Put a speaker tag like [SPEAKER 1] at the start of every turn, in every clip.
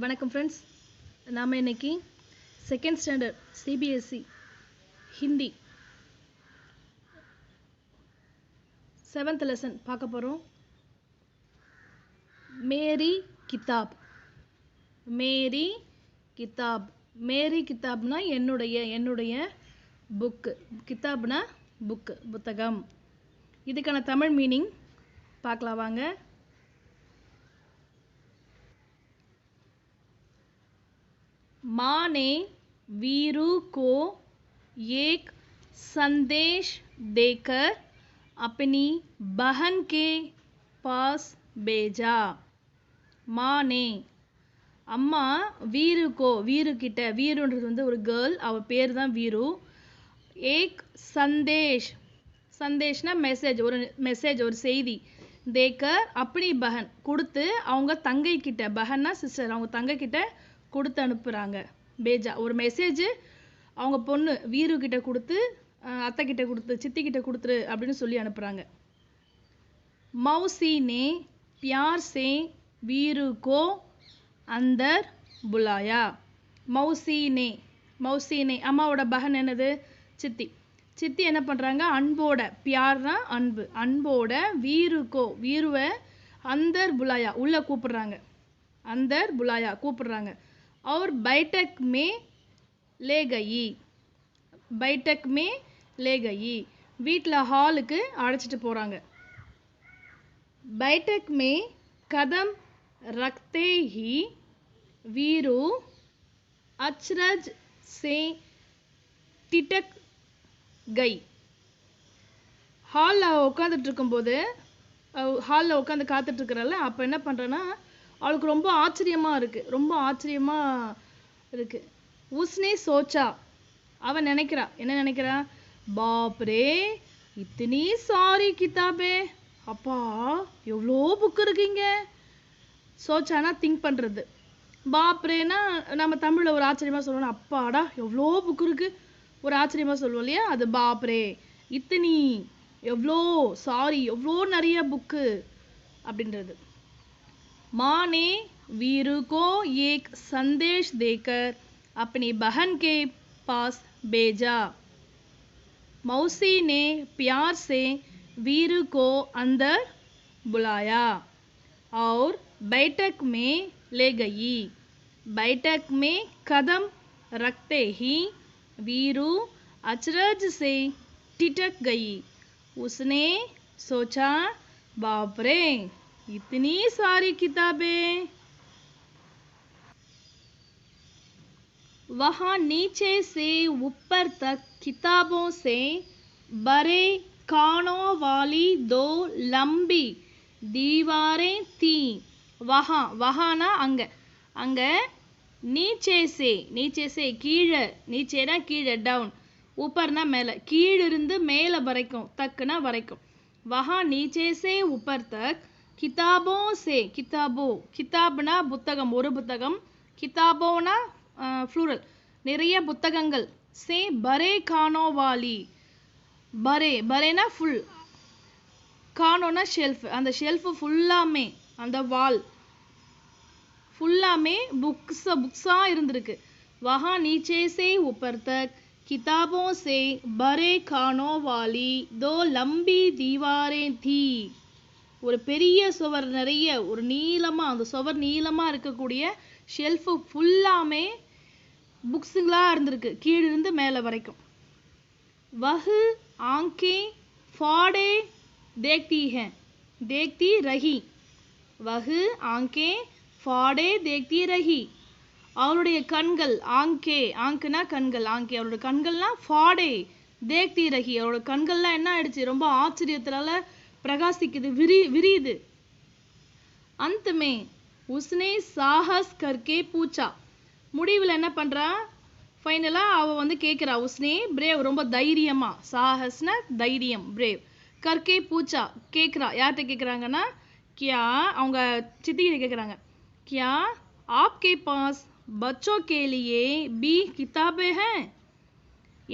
[SPEAKER 1] வணக்கம் ஃப்ரெண்ட்ஸ். நாம் இன்னைக்கு second standard CBSE Hindi 7th lesson பார்க்க போகிறோம். மேரி கிதாப். மேரி கிதாப். மேரி கிதாப்னா என்னுடைய புக்கு. கிதாப்னா புக்கு, புத்தகம். இதுக்கான தமிழ் மீனிங் பார்க்கலாம் வாங்க. माँ ने वीरू को एक संदेश देकर अपनी बहन के पास भेजा. माँ ने அம்மா வீரு கிட்ட, வீருன்றது வந்து ஒரு கேர்ள், அவ பேர் தான் வீரு. ஏக் சந்தேஷ், சந்தேஷ்னா மெசேஜ், ஒரு செய்தி. தேக்கர் அப்படி பஹன் கொடுத்து, அவங்க தங்கை கிட்ட, பஹன்னா சிஸ்டர், அவங்க தங்கை கிட்ட கொடுத்து அனுப்புகிறாங்க. பேஜா ஒரு மெசேஜ் அவங்க பொண்ணு வீரு கிட்ட கொடுத்து, அத்தை கிட்ட கொடுத்து, சித்தி கிட்ட கொடுத்துரு அப்படின்னு சொல்லி அனுப்புகிறாங்க. मौसी ने प्यार से वीरू को अंदर बुलाया. मौसी ने அம்மாவோட பஹன் என்னது? சித்தி. சித்தி என்ன பண்ணுறாங்க? அன்போட, பியார்னா அன்பு, அன்போட வீருவை அந்தர் புலாயா உள்ள கூப்பிடுறாங்க. अंदर बुलाया கூப்பிடுறாங்க. और बैठक में ले गई, வீட்டில் ஹாலுக்கு அழைச்சிட்டு போகிறாங்க. बैठक में कदम रखते ही वीरू अचरज से टिटक गई. ஹாலில் உட்காந்துட்டு இருக்கும்போது, ஹாலில் உட்காந்து காத்துட்டு இருக்கிறாள். அப்போ என்ன பண்ணுறேன்னா, அவளுக்கு ரொம்ப ஆச்சரியமாக இருக்கு. உஸ்னே சோச்சா, அவன் நினைக்கிறா, என்ன நினைக்கிறா? பாப்ரே இத்தனி சாரி கிதாபே, அப்பா எவ்வளோ புக்கு இருக்குங்க. சோச்சானா திங்க் பண்ணுறது. பாப்ரேனா நம்ம தமிழில் ஒரு ஆச்சரியமாக சொல்லணும், அப்பாடா எவ்வளோ புக்கு இருக்கு, ஒரு ஆச்சரியமாக சொல்லுவோம் இல்லையா, அது பாப்ரே. இத்தனி எவ்வளோ, சாரி எவ்வளோ நிறைய புக்கு அப்படின்றது. माँ ने वीरू को एक संदेश देकर अपनी बहन के पास भेजा. मौसी ने प्यार से वीरू को अंदर बुलाया और बैठक में ले गई. बैठक में कदम रखते ही वीरू अचरज से टिटक गई. उसने सोचा, बाप रे इतनी सारी किताबें. वहाँ नीचे से ऊपर तक किताबों से भरे कानों वाली 2 लंबी दीवारें थी. वहाना அங்க नीचे से கீழே, நீச்சேனா கீழே, டவுன், ஊப்பர்னா மேலே, கீழிருந்து மேலே வரைக்கும், தக்குனா வரைக்கும். वहाँ नीचे से ऊपर तक किताबों से, கிதாப்னா புத்தகம், ஒரு புத்தகம், கிதாபோனா ஃப்ளூரல், நிறைய புத்தகங்கள். சே பரே கானோவாலி, பரேனா ஃபுல், கானோனா ஷெல்ஃப், அந்த ஷெல்ஃபு ஃபுல்லாமே, அந்த வால் ஃபுல்லாமே புக்ஸாக இருந்திருக்கு. वहाँ नीचे से ऊपर तक किताबों से भरे खानों वाली 2 लंबी दीवारें थी. ஒரு பெரிய சுவர், நிறைய ஒரு நீளமாக, அந்த சுவர் நீளமாக இருக்கக்கூடிய ஷெல்ஃபு ஃபுல்லாமே புக்ஸுங்களாக இருந்திருக்கு, கீழிருந்து மேலே வரைக்கும். வஹு ஆங்கே ஃபாடே देखती रही. வஹு ஆங்கே ஃபாடே देखती रही. அவளுடைய கண்கள், ஆங்குனா கண்கள், அவளுடைய கண்கள்னா ஃபாடே देखती रही. அவளோட கண்கள்லாம் என்ன ஆயிடுச்சு? ரொம்ப ஆச்சரியத்தினால பிரகாசிக்குது, விரியுது. अंत में उसने साहस करके पूछा. முடிவில் என்ன பண்றா? ஃபைனலா அவ வந்து கேட்கிறா. உஸ்னே பிரேவ், ரொம்ப தைரியமா, சாஹஸ்னா தைரியம், பிரேவ். கர்கே பூச்சா கேட்கிறா. யார்கிட்ட கேட்குறாங்கன்னா, கியா, அவங்க சித்திகிட்ட கேட்குறாங்க. கியா ஆப்கே பாஸ் बच्चों के लिए भी किताबें हैं.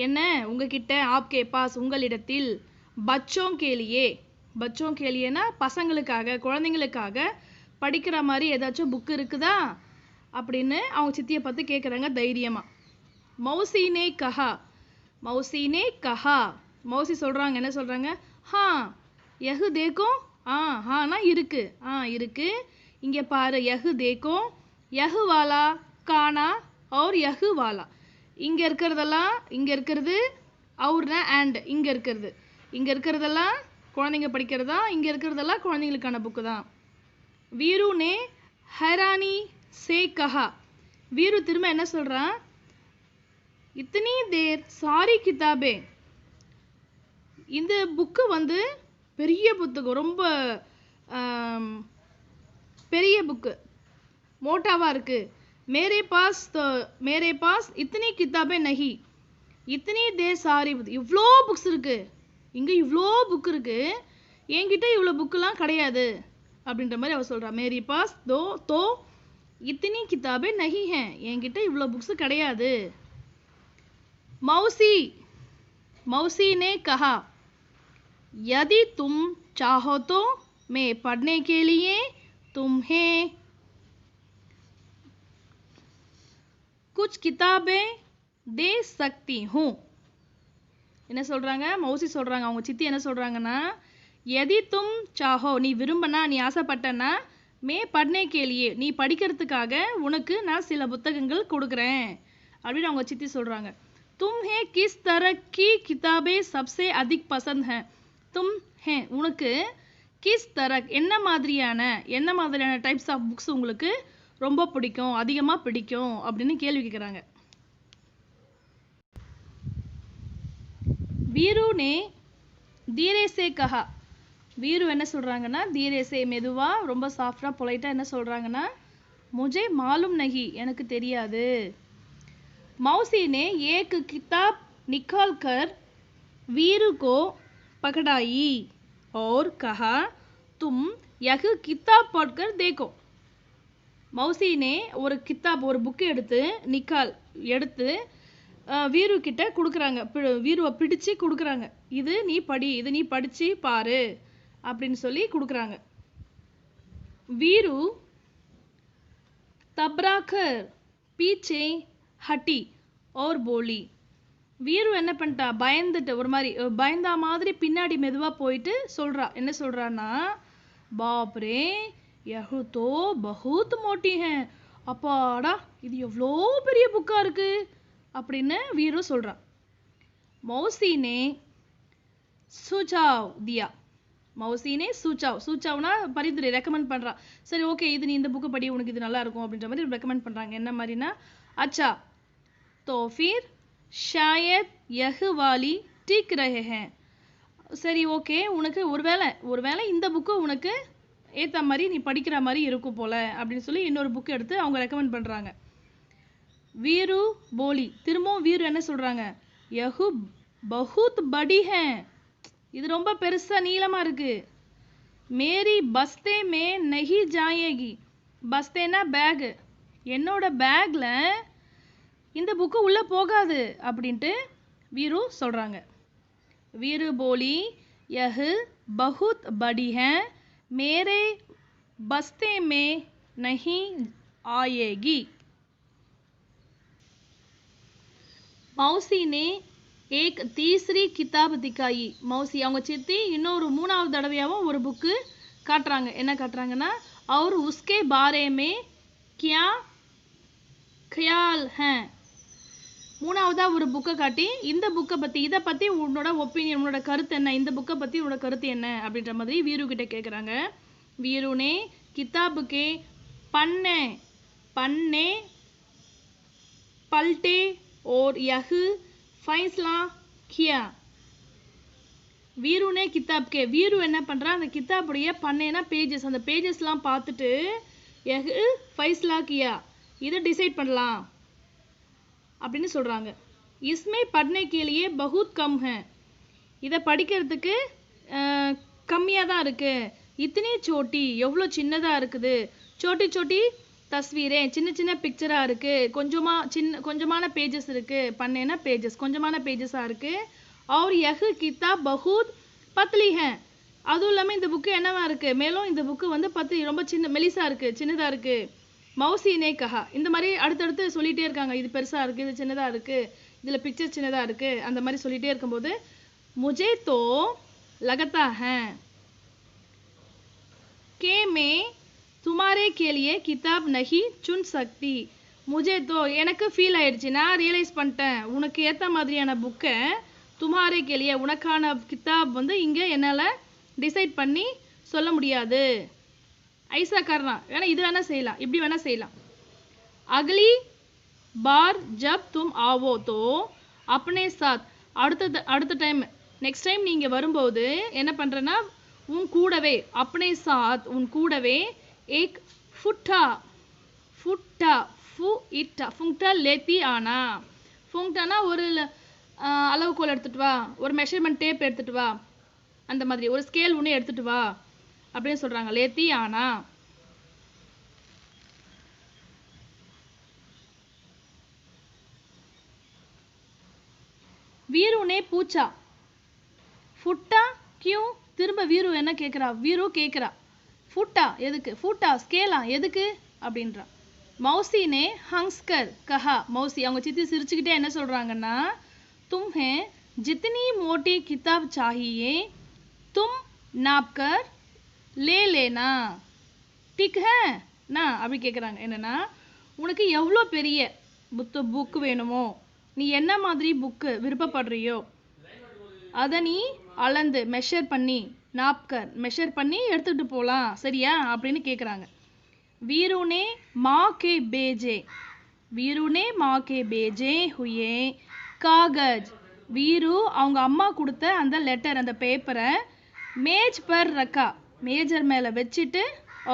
[SPEAKER 1] என்ன உங்ககிட்ட, ஆப்கே பாஸ் உங்களிடத்தில், பச்சோं के लिएனா பசங்களுக்காக, குழந்தைங்களுக்காக படிக்கிற மாதிரி ஏதாச்சும் புக் இருக்குதா? அப்படின்னு அவங்க சித்தியை பார்த்து கேட்குறாங்க தைரியமாக. மௌசினே கஹா, மௌசினே கஹா, மௌசி சொல்கிறாங்க, என்ன சொல்கிறாங்க, ஹா யஹு தேக்கோ, ஹானா இருக்கு, இருக்கு, இங்கே பாரு, யஹு தேக்கோ, யஹு வாலா கானா और யஹு வாலா, இங்கே இருக்கிறதெல்லாம், இங்கே இருக்கிறது அவுர்னா அண்ட், இங்கே இருக்கிறதெல்லாம் குழந்தைங்க படிக்கிறதா, இங்கே இருக்கிறதெல்லாம் குழந்தைங்களுக்கான புக்கு தான். வீரு நே ஹைரானி சே கஹா, வீரு திரும்ப என்ன சொல்கிறான், இத்தனி தேர் சாரி கிதாபே, இந்த புக்கு வந்து பெரிய புத்தகம், ரொம்ப பெரிய புக்கு, மோட்டாவாக இருக்குது. मेरे पास इतनी किताबें नहीं, इतनी देर सारी, இவ்வளோ புக்ஸ் இருக்கு, இங்கே இவ்வளோ புக் இருக்கு, என்கிட்ட இவ்வளோ புக்கெலாம் கிடையாது அப்படின்ற மாதிரி அவ சொல்கிறா. மேரி பாஸ் தோ இத்தனி கிதாபே நஹி ஹே, என்கிட்ட இவ்வளோ புக்ஸ் கிடையாது. मौसी ने कहा, यदि तुम चाहो तो मैं पढ़ने के लिए तुम्हें कुछ किताबें दे सकती हूँ. என்ன சொல்கிறாங்க, மௌசி சொல்கிறாங்க, அவங்க சித்தி என்ன சொல்கிறாங்கன்னா, எதி தும் சாஹோ, நீ விரும்பினா, நீ ஆசைப்பட்டனா, மே பட்னே கேலியே, நீ படிக்கிறதுக்காக உனக்கு நான் சில புத்தகங்கள் கொடுக்குறேன் அப்படின்னு அவங்க சித்தி சொல்கிறாங்க. तुम है किस तरह की किताबें सबसे अधिक पसंद है, तुम है உனக்கு கிஸ் தரக் என்ன மாதிரியான டைப்ஸ் ஆஃப் புக்ஸ் உங்களுக்கு ரொம்ப பிடிக்கும், அதிகமாக பிடிக்கும் அப்படின்னு கேள்வி கேட்குறாங்க. வீரு நே தீரேசே கஹா, வீரு என்ன சொல்கிறாங்கன்னா, தீரேசே மெதுவாக, ரொம்ப சாஃப்டாக பொலைட்டாக என்ன சொல்கிறாங்கன்னா, முஜே மாலும் நஹி, எனக்கு தெரியாது. मौसी ने एक किताब निकाल कर वीरू को पकड़ाई और कहा, तुम यह किताब पढ़कर देखो. मौसी ने ஒரு கித்தாப், ஒரு புக்கு எடுத்து வீரு கிட்ட கொடுக்குறாங்க, வீருவை பிடிச்சு கொடுக்குறாங்க, இது நீ படி, இது நீ படிச்சு பாரு அப்படின்னு சொல்லி கொடுக்குறாங்க. வீரு தப்ராக்கர் பீச்சே ஹட்டி और बोली, வீரு என்ன பண்ணிட்டா, பயந்துட்டு, ஒரு மாதிரி பயந்தா மாதிரி பின்னாடி மெதுவாக போயிட்டு சொல்கிறா, என்ன சொல்கிறான்னா, பாப்ரே யஹு தோ பஹுத் மோட்டி ஹே, அப்பாடா இது எவ்வளோ பெரிய புக்காக இருக்கு அப்படின்னு வீரு சொல்கிறா. மௌசினே சுஜாவ் தியா, மௌசினே சூச்சாவ்னா பரிந்துரை, ரெக்கமெண்ட் பண்ணுறா. சரி ஓகே, இது நீ இந்த புக்கு படி, உனக்கு இது நல்லா இருக்கும் அப்படின்ற மாதிரி ரெக்கமெண்ட் பண்ணுறாங்க. என்ன மாதிரினா, अच्छा तो फिर शायद यह वाली ठीक रहे हैं, சரி ஓகே, உனக்கு ஒருவேளை இந்த புக்கு உனக்கு ஏற்ற மாதிரி நீ படிக்கிற மாதிரி இருக்கும் போல அப்படின்னு சொல்லி இன்னொரு புக்கு எடுத்து அவங்க ரெக்கமெண்ட் பண்ணுறாங்க. வீரு போலி, திரும்பவும் வீரு என்ன சொல்கிறாங்க, யஹு பஹுத் படி ஹே, இது ரொம்ப பெருசாக நீளமாக இருக்குது. மேரி பஸ்தே மே நஹி ஜாயேகி, பஸ்தேனா பேகு, என்னோட பேக்கில் இந்த புக்கு உள்ளே போகாது அப்படின்ட்டு வீரு சொல்கிறாங்க. வீரு போலி யஹ் பஹுத் படி ஹே, மேரே பஸ்தே மே நஹி ஆயேகி. மௌசி நே ஏக் தீஸ்ரி கிதாப் திக்காயி, மௌசி அவங்க சித்தி இன்னொரு 3வது தடவையாகவும் ஒரு புக்கு காட்டுறாங்க. என்ன காட்டுறாங்கன்னா, और उसके बारे में क्या ख्याल है, 3வதா ஒரு புக்கை காட்டி இந்த புக்கை பற்றி, இதை பற்றி உன்னோட ஒப்பீனியன், உன்னோட கருத்து என்ன, இந்த புக்கை பற்றி உன்னோட கருத்து என்ன அப்படின்ற மாதிரி வீரு கிட்ட கேட்குறாங்க. வீருனே கிதாபுக்கே பன்னே பன்னே பல்டே और यह फैसला किया. வீருனே கித்தாப்கே, வீரு என்ன பண்ணுறா, அந்த கித்தாப்புடைய பண்ணேனா பேஜஸ், அந்த பேஜஸ்லாம் பார்த்துட்டு யஹ் ஃபைஸ்லா கியா, இதை டிசைட் பண்ணலாம் அப்படின்னு சொல்கிறாங்க. இஸ்மே பட்னே கேலியே பஹுத் கம் ஹே, இதை படிக்கிறதுக்கு கம்மியாக தான் இருக்குது. இத்தனி சோட்டி, எவ்வளோ சின்னதாக இருக்குது. சோட்டி சோட்டி தஸ்வீரே, சின்ன சின்ன பிக்சராக இருக்குது, கொஞ்சமான பேஜஸ் இருக்குது. பண்ணேனா பேஜஸ், கொஞ்சமான பேஜஸாக இருக்குது. और यह किताब बहुत पतली है, அதுவும் இல்லாமல் இந்த புக்கு என்னவா இருக்குது, மேலும் இந்த புக்கு வந்து ரொம்ப மெலிசாக இருக்குது, சின்னதாக இருக்குது. மௌசி நே கஹா. இந்த மாதிரி அடுத்தடுத்து சொல்லிட்டே இருக்காங்க. இது பெருசா இருக்கு, இது சின்னதா இருக்கு, இதுல பிக்சர் சின்னதா இருக்கு, அந்த மாதிரி சொல்லிட்டே இருக்கும்போது मुझे तो लगता है कि मैं तुम्हारे के लिए किताब नहीं चुन सकती. मुझे तो எனக்கு ஃபீல் ஆயிடுச்சு, நான் ரியலைஸ் பண்ணிட்டேன், உனக்கு ஏற்ற மாதிரியான புக்கை துமாரே கேலியே உனக்கான கிதாப் வந்து இங்கே என்னால் டிசைட் பண்ணி சொல்ல முடியாது. ஐசா கர்னா வேணா இது வேணா செய்யலாம், இப்படி வேணா செய்யலாம். அகலி பார் ஜப் தும் ஆவோ தோ அப்னே சாத். அடுத்த டைம் நெக்ஸ்ட் டைம் நீங்கள் வரும்போது என்ன பண்ணுறேன்னா உன் கூடவே அப்னே சாத் உன் கூடவே ஏக் ஃபுட்டா ஃபுட்டா ஃபு இட்டா ஃபுங்டா லேத்தி ஆனா. ஃபுங்டானா ஒரு அளவுகோல் எடுத்துட்டு வா, ஒரு மெஷர்மெண்ட் டேப் எடுத்துட்டு வா, அந்த மாதிரி ஒரு ஸ்கேல் ஒன்று எடுத்துட்டு வா அப்படின்னு சொல்கிறாங்க. லேத்தி ஆனா. வீரு ने पूछा फुट्टा क्यों. திரும்ப வீரு என்ன கேட்குறா, வீரு கேட்குறா ஃபுட்டா எதுக்கு, ஃபுட்டா ஸ்கேலா எதுக்கு அப்படின்றா. மௌசி நே ஹங்ஸ்கர் கஹா. மௌசி அவங்க சித்தி சிரிச்சுக்கிட்டே என்ன சொல்கிறாங்கன்னா தும்ஹே ஜித்னி மோட்டி கிதாப் சாஹியே தும் நாப்கர் லே லேனா டிக் ஹே நா அப்படி கேட்குறாங்க. என்னென்னா உனக்கு எவ்வளோ பெரிய புக்கு வேணுமோ, நீ என்ன மாதிரி புக்கு விருப்பப்படுறியோ அதை நீ அளந்து மெஷர் பண்ணி நாப்கர் மெஷர் பண்ணி எடுத்துகிட்டு போகலாம் சரியா அப்படின்னு கேட்குறாங்க. வீருனே மா கே பேஜே வீருனே மா கே பேஜே ஹுயே காகஜ். வீரு அவங்க அம்மா கொடுத்த அந்த லெட்டர் அந்த பேப்பரை மேஜ் பர் ரக்கா மேஜர் மேலே வச்சுட்டு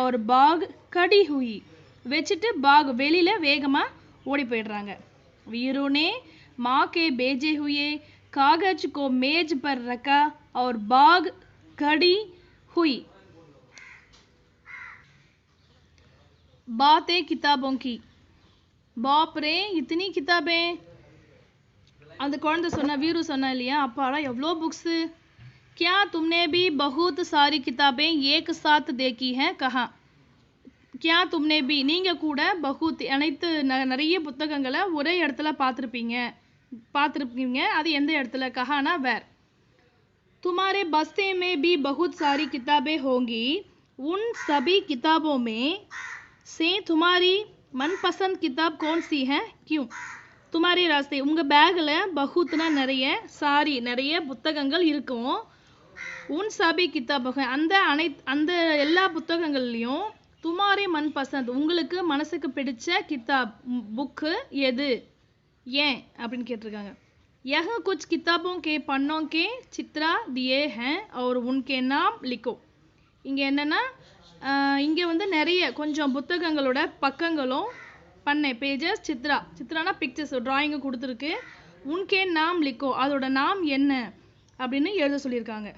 [SPEAKER 1] ஒரு பாக் கடி ஹுயி வச்சுட்டு பாக் வெளியில் வேகமாக ஓடி போயிடுறாங்க. வீருனே மா கே பேஜே ஹுயே कागज को मेज पर रखा और बाग खड़ी हुई. बातें किताबों की. बाप रे इतनी किताबें. அந்த குழந்தை சொன்னா, வீரு சொன்னா இல்லையா, அப்பாடா எவ்வளோ புக்ஸு. क्या तुमने भी बहुत सारी किताबें एक साथ देखी हैं कहा. क्या तुमने भी நீங்கள் கூட பகுத் அனைத்து நிறைய புத்தகங்களை ஒரே இடத்துல பார்த்துருப்பீங்க, அது எந்த இடத்துல, கஹானா வேர். तुम्हारे बस्ते में भी बहुत सारी किताबें होंगी, उन सभी किताबों में से तुम्हारी मनपसंद किताब कौन सी है क्यों. तुम्हारे रास्ते உங்கள் பேக்கில் பகுத்னா நிறைய, சாரி நிறைய புத்தகங்கள் இருக்கும். உன் சபி கிதாப் அந்த எல்லா புத்தகங்கள்லையும் துமாரே மன்பசந்த் உங்களுக்கு மனசுக்கு பிடிச்ச கிதாப் புக்கு எது, ஏன் அப்படின்னு கேட்டிருக்காங்க. यह कुछ किताबों के पन्नों के चित्रा दिए हैं और उनके नाम लिखो. இங்கே என்னென்னா இங்கே வந்து நிறைய கொஞ்சம் புத்தகங்களோட பக்கங்களும் பண்ணை பேஜஸ் சித்ரானா பிக்சர்ஸ் ட்ராயிங்கு கொடுத்துருக்கு. உன்கே நாம் லிக்கோ அதோட நாம் என்ன அப்படின்னு எழுத சொல்லியிருக்காங்க.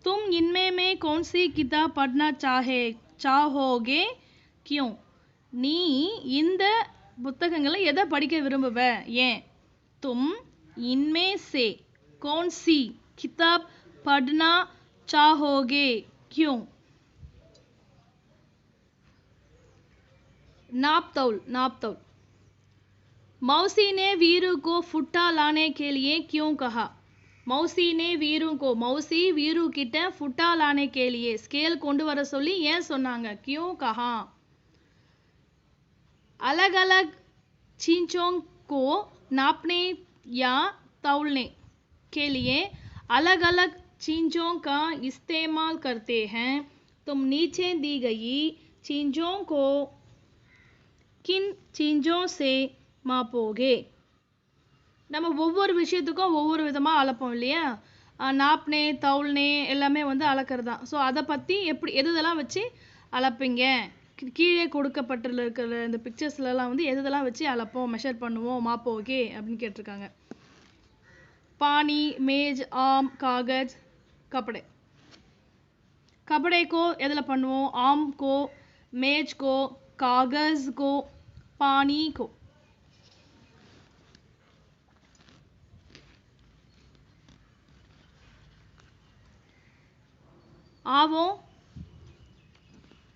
[SPEAKER 1] तुम इनमें में कौन सी किताब पढ़ना चाहोगे क्यों. நீ இந்த புத்தகங்களை எதை படிக்க விரும்புவ, ஏன். தும் இன்மே சே कौन सी किताब पढ़ना चाहोगे क्यों. नाप तौल. मौसी ने वीरू को फुट्टा लाने के लिए क्यों कहा. மௌசி நே வீரு கோ மௌசி வீரு கிட்ட ஃபுட்டா லானே கேலியே ஸ்கேல் கொண்டு வர சொல்லி ஏன் சொன்னாங்க. கியூ கஹா. अलग अलग चीज़ों को नापने या तौलने के लिए अलग अलग चीज़ों का इस्तेमाल करते हैं. तुम नीचे दी गई चीज़ों को किन चीज़ों से मापोगे. நம்ம ஒவ்வொரு விஷயத்துக்கும் ஒவ்வொரு விதமாக அளப்போம் இல்லையா, நாப்னே தௌல்னே எல்லாமே வந்து அளக்கிறது தான். ஸோ அதை பற்றி எதெல்லாம் வச்சு அளப்பீங்க, கீழே கொடுக்கப்பட்டிருக்கிற இந்த பிக்சர்ஸ்லாம் வந்து எதெல்லாம் வச்சு அளப்போம், மெஷர் பண்ணுவோம், மாப்போகே அப்படின்னு கேட்டிருக்காங்க. பானி மேஜ் ஆம் காகஜ் கப்படே. கபடே கோ எதில் பண்ணுவோம், ஆம் கோ மேஜ் கோ காகஸ் கோ பானி கோ. आवो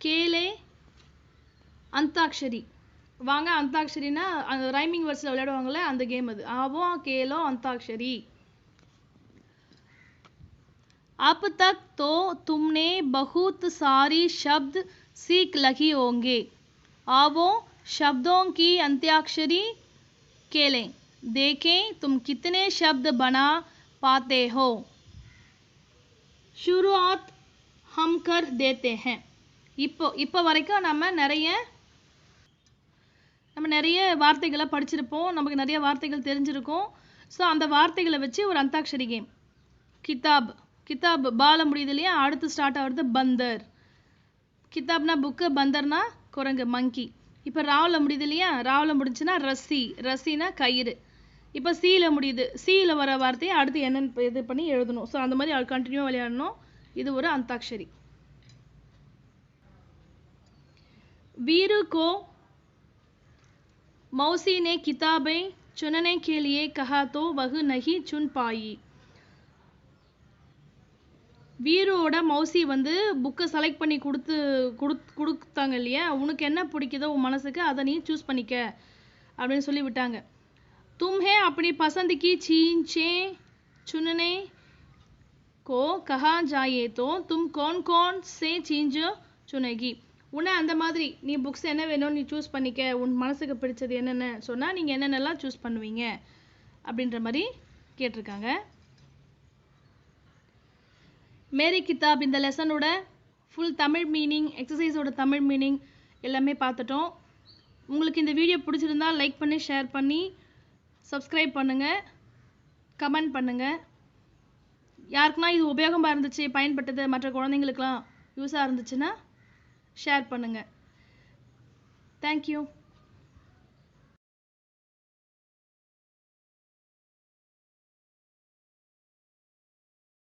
[SPEAKER 1] கேலே अंताक्षरी வாங்க अंताक्षरीனா அந்த ரைமிங் வேர்ட்ஸ்ல விளையாடுவாங்கல அந்த கேம் அது आवो खेलो अंताक्षरी अब तक तो तुमने बहुत सारी शब्द सीख लगी होंगे आवो शब्दों की अंताक्षरी खेलें देखें तुम कितने शब्द बना पाते हो शुरुआत हम कर देते हैं இப்போ வரைக்கும் நம்ம நிறைய வார்த்தைகளை படிச்சிருப்போம் நமக்கு நிறைய வார்த்தைகள் தெரிஞ்சிருக்கும் சோ அந்த வார்த்தைகளை வச்சு ஒரு அந்தாக்ஷரி கேம் கிதாப் பால முடியுது இல்லையா அடுத்து ஸ்டார்ட் ஆகுறது பந்தர் கிதாப்னா புக் பந்தர்னா குரங்கு மங்கி இப்போ ராவ்ல முடியுது இல்லையா ராவ்ல முடிஞ்சுனா ரசினா கயிறு இப்போ சீல முடியுது சீல வர வார்த்தையை அடுத்து என்னன்னு இது பண்ணி எழுதணும் சோ அந்த மாதிரி கண்டினியூவா விளையாடணும் இது ஒரு अंताक्षरी वीरू को मौसी ने किताबें चुनने के लिए कहा तो वह नहीं चुन पाई வீரோட மௌசி வந்து புக்கை செலக்ட் பண்ணி கொடுத்தாங்க இல்லையா உனக்கு என்ன பிடிக்குதோ உன் மனசுக்கு அதை நீ சூஸ் பண்ணிக்க அப்படின்னு சொல்லி விட்டாங்க तुम्हें अपनी पसंद की चीजें चुनने को कहा जाए तो तुम कौन से चीज चुनेगी உன்னை அந்த மாதிரி நீ புக்ஸ் என்ன வேணும் நீ சூஸ் பண்ணிக்க உன் மனசுக்கு பிடிச்சது என்னென்ன சொன்னா நீங்க என்னென்னலாம் சூஸ் பண்ணுவீங்க அப்படின்ற மாதிரி கேட்டிருக்காங்க மேரி கிதாப் இந்த லெசனோட ஃபுல் தமிழ் மீனிங் எக்ஸசைஸோட தமிழ் மீனிங் எல்லாமே பார்த்துட்டோம் உங்களுக்கு இந்த வீடியோ பிடிச்சிருந்தா லைக் பண்ணி ஷேர் பண்ணி சப்ஸ்கிரைப் பண்ணுங்க கமெண்ட் பண்ணுங்க யாருக்குனா இது உபயோகமா இருந்துச்சு பயன்பட்டது மற்ற குழந்தைகளுக்குலாம் யூஸா இருந்துச்சுன்னா ஷேர் பண்ணுங்க Thank you.